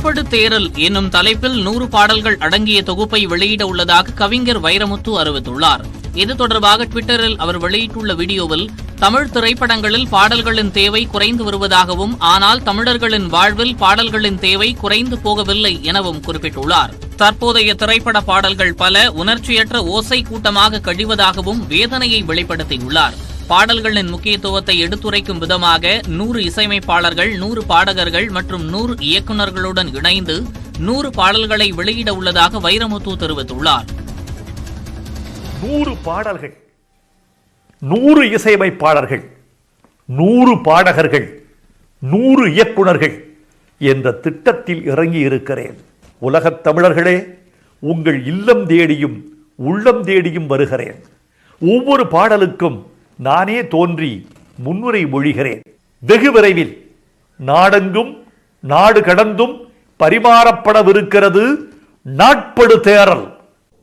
நாட்படு தேரல் என்னும் தலைப்பில் 100 பாடல்கள் அடங்கிய தொகுப்பை வெளியிட உள்ளதாக கவிஞர் வைரமுத்து அறிவித்துள்ளார். இது தொடர்பாக ட்விட்டரில் அவர் வெளியிட்டுள்ள வீடியோவில் தமிழ் திரைப்படங்களில் பாடல்களின் தேவை குறைந்து வருவதாகவும், ஆனால் தமிழர்களின் வாழ்வில் பாடல்களின் தேவை குறைந்து போகவில்லை எனவும் குறிப்பிட்டுள்ளார். தற்போதைய திரைப்பட பாடல்கள் பல உணர்ச்சியற்ற ஓசை கூட்டமாக கழிவதாகவும் வேதனையை வெளிப்படுத்தியுள்ளார். பாடல்களின் முக்கியத்துவத்தை எடுத்துரைக்கும் விதமாக 100 இசையமைப்பாளர்கள், 100 பாடகர்கள் மற்றும் 100 இயக்குநர்களுடன் இணைந்து 100 பாடல்களை வெளியிட உள்ளதாக வைரமுத்து தெரிவித்துள்ளார். 100 பாடல்கள், 100 இசையமைப்பாளர்கள், 100 பாடகர்கள், 100 இயக்குநர்கள் என்ற திட்டத்தில் இறங்கி இருக்கிறேன். உலகத் தமிழர்களே, உங்கள் இல்லம் தேடியும் உள்ளம் தேடியும் வருகிறேன். ஒவ்வொரு பாடலுக்கும் நானே தோன்றி முன்னுரை மொழிகிறேன். வெகு விரைவில் நாடெங்கும் நாடு கடந்தும் பரிமாறப்படவிருக்கிறது நாட்படு தேரல்.